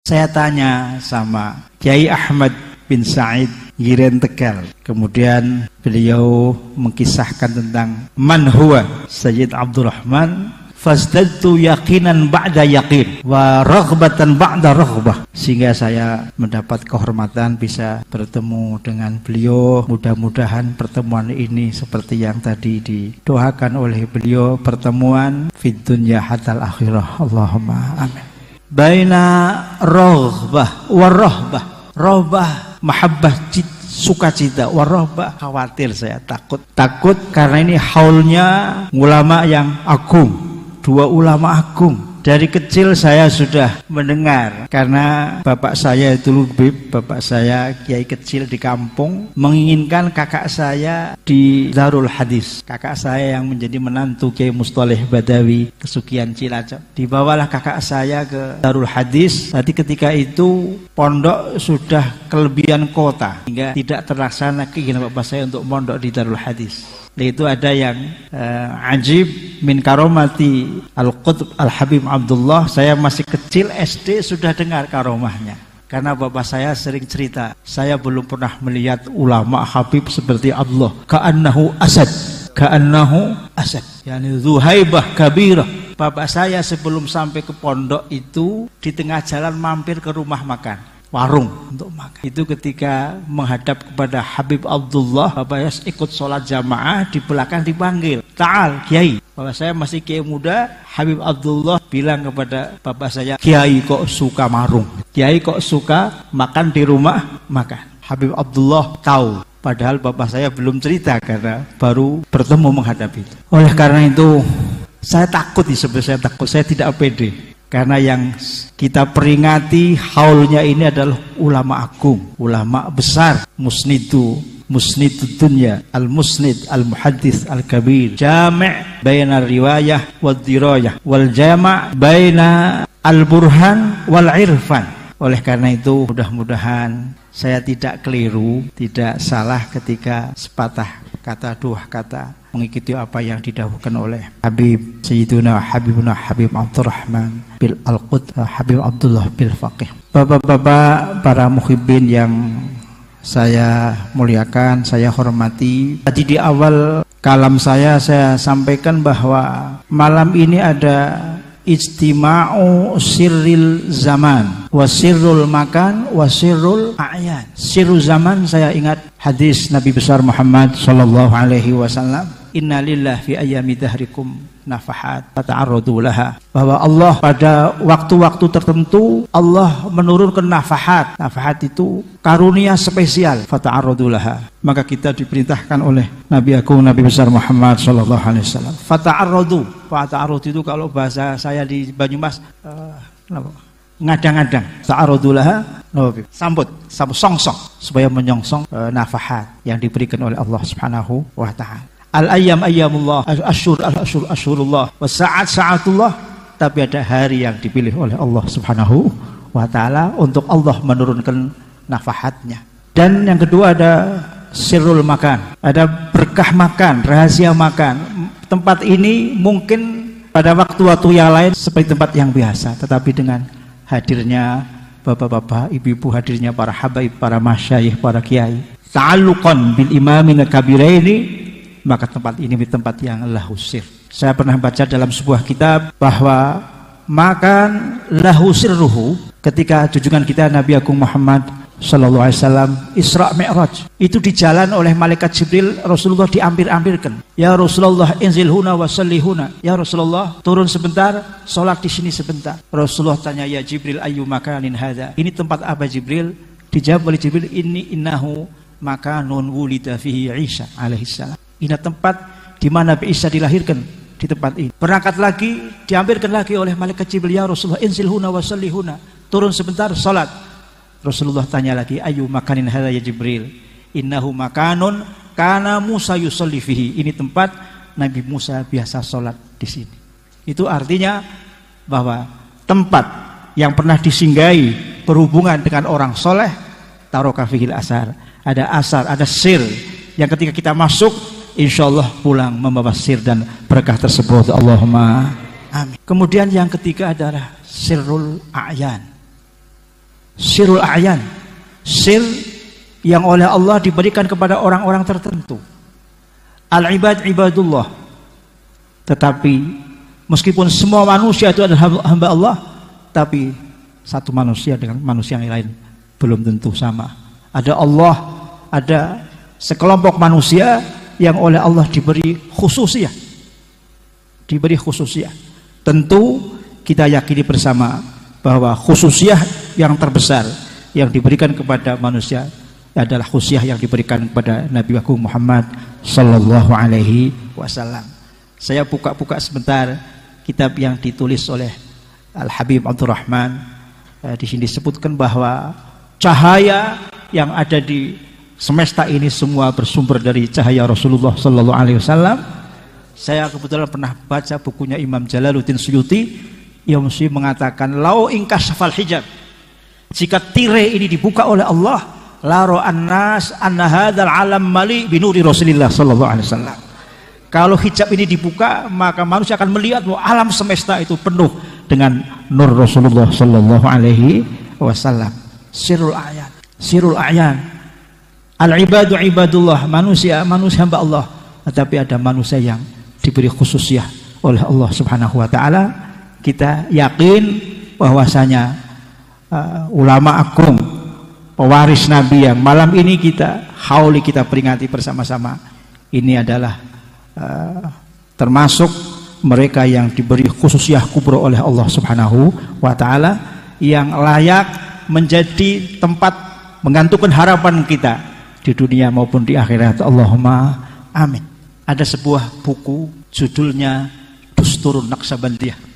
Saya tanya sama Kiai Ahmad bin Said Giren Tegal. Kemudian beliau mengkisahkan tentang man huwa Sayyid Abdurrahman. Fazdadtu yaqinan ba'da yaqin wa raghbatan ba'da raghbah, sehingga saya mendapat kehormatan bisa bertemu dengan beliau. Mudah-mudahan pertemuan ini seperti yang tadi didoakan oleh beliau, pertemuan fid dunya hatal akhirah. Allahumma amin. Baina raghbah wa rahbah. Rahbah mahabbah, sukacita, warahbah khawatir, saya takut karena ini haulnya ulama yang agung, dua ulama agung. Dari kecil saya sudah mendengar, karena bapak saya itu Lubib, bapak saya kiai kecil di kampung, menginginkan kakak saya di Darul Hadis. Kakak saya yang menjadi menantu Kiai Mustaleh Badawi Kesugihan Cilacap, dibawalah kakak saya ke Darul Hadis. Tadi ketika itu pondok sudah kelebihan kota, hingga tidak terlaksana keinginan bapak saya untuk pondok di Darul Hadis. Itu ada yang ajib min karomati Al-Qutb Al-Habib Abdullah. Saya masih kecil SD sudah dengar karomahnya, karena bapak saya sering cerita, saya belum pernah melihat ulama Habib seperti Abdullah. Ka'annahu asad, ka'annahu asad, yani zuhaibah kabirah. Bapak saya sebelum sampai ke pondok itu di tengah jalan mampir ke rumah makan, warung untuk makan. Itu ketika menghadap kepada Habib Abdullah, bapak saya ikut sholat jamaah, di belakang dipanggil, ta'al Kiai. Bapak saya masih kiai muda. Habib Abdullah bilang kepada bapak saya, Kiai kok suka marung, Kiai kok suka makan di rumah makan. Habib Abdullah tahu, padahal bapak saya belum cerita karena baru bertemu menghadap itu. Oleh karena itu saya takut, saya tidak pede, karena yang kita peringati haulnya ini adalah ulama agung, ulama besar, musnidud dunya, al-musnid, al-muhaddis, al-kabir, jami' baina riwayah wal dirayah wal jama' baina al-burhan wal irfan. Oleh karena itu mudah-mudahan saya tidak keliru, tidak salah ketika sepatah kata, dua kata mengikuti apa yang didahulukan oleh Habib Sayyiduna Habibuna Habib Abdurrahman bil Al-Qutb Habib Abdullah bil Faqih. Bapak-bapak, para muhibbin yang saya muliakan, saya hormati. Tadi di awal kalam saya sampaikan bahwa malam ini ada ijtima'u sirril zaman wa sirrul makan wa sirrul a'yan. Sirrul zaman, saya ingat hadis Nabi besar Muhammad sallallahu alaihi wasallam, inna lillah fi ayyami dahrikum nafahat fata'arradu laha, bahwa Allah pada waktu-waktu tertentu Allah menurunkan nafahat. Nafahat itu karunia spesial, fata'arradu laha. Maka kita diperintahkan oleh Nabi agung Nabi besar Muhammad sallallahu alaihi wasallam, fata'arradu. Fata'arradu itu kalau bahasa saya di Banyumas ngadang-ngadang, ta'arradu laha, sambut songsong, supaya menyongsong nafahat yang diberikan oleh Allah Subhanahu wa taala. Al-ayyam ayyamullah, ashurullah, wa sa'at sa'atullah. Tapi ada hari yang dipilih oleh Allah Subhanahu wa ta'ala untuk Allah menurunkan nafahatnya. Dan yang kedua ada sirrul makan, ada berkah makan, rahasia makan. Tempat ini mungkin pada waktu-waktu yang lain seperti tempat yang biasa, tetapi dengan hadirnya bapak-bapak, ibu-ibu, hadirnya para habaib, para masyayikh, para kiai, ta'alluqan bil imamin kabiraini, maka tempat ini tempat yang lahu sir. Saya pernah baca dalam sebuah kitab bahwa makan lahu sirruhu, ketika junjungan kita Nabi agung Muhammad sallallahu alaihi wasallam Isra Mi'raj, itu di jalan oleh malaikat Jibril, Rasulullah diampir-ampirkan, ya Rasulullah inzil huna wa salli huna, ya Rasulullah turun sebentar, sholat di sini sebentar. Rasulullah tanya, ya Jibril ayyu makanin hadza, ini tempat apa Jibril? Dijawab oleh Jibril, ini innahu makanun wulida fihi Isa alaihissalam. Ini tempat di mana Nabi Isa dilahirkan, di tempat ini. Berangkat lagi, diampirkan lagi oleh malaikat Jibril, ya Rasulullah inzil huna wa salli huna, turun sebentar, sholat. Rasulullah tanya lagi, ayu makanin hadza ya Jibril? Innahu makanun kana Musa yusalli fihi, ini tempat Nabi Musa biasa sholat di sini. Itu artinya bahwa tempat yang pernah disinggahi berhubungan dengan orang soleh, taroka fihil asar, ada asar, ada sir yang ketika kita masuk insyaallah pulang membawa sir dan berkah tersebut. Allahumma amin. Kemudian yang ketiga adalah sirrul a'yan, Sirul a'yan, sir yang oleh Allah diberikan kepada orang-orang tertentu. Al-ibad ibadullah. Tetapi meskipun semua manusia itu adalah hamba Allah, tapi satu manusia dengan manusia yang lain belum tentu sama. Ada Allah, ada sekelompok manusia yang oleh Allah diberi khususiyah. Diberi khususiyah. Tentu kita yakini bersama bahwa khususiyah yang terbesar yang diberikan kepada manusia adalah khususiyah yang diberikan kepada Nabi Muhammad sallallahu alaihi wasallam. Saya buka-buka sebentar kitab yang ditulis oleh Al-Habib Abdurrahman. Di sini disebutkan bahwa cahaya yang ada di semesta ini semua bersumber dari cahaya Rasulullah sallallahu alaihi wasallam. Saya kebetulan pernah baca bukunya Imam Jalaluddin Suyuti yang mengatakan lau ingkasafal hijab, jika tirai ini dibuka oleh Allah, la ra'an nas anna hadzal alam mali bi nuri Rasulillah sallallahu alaihi wasallam. Kalau hijab ini dibuka, maka manusia akan melihat bahwa alam semesta itu penuh dengan nur Rasulullah sallallahu alaihi wasallam. Sirul a'yan, sirul a'yan. Al-ibadu ibadullah, manusia hamba Allah, tetapi ada manusia yang diberi khususiyah oleh Allah Subhanahu wa taala. Kita yakin bahwasanya ulama agung, pewaris Nabi yang malam ini kita hauli, kita peringati bersama-sama, ini adalah termasuk mereka yang diberi khususiyah kubra oleh Allah Subhanahu wa taala, yang layak menjadi tempat menggantungkan harapan kita di dunia maupun di akhirat. Allahumma amin. Ada sebuah buku judulnya Dusturun Naqsabandiyah.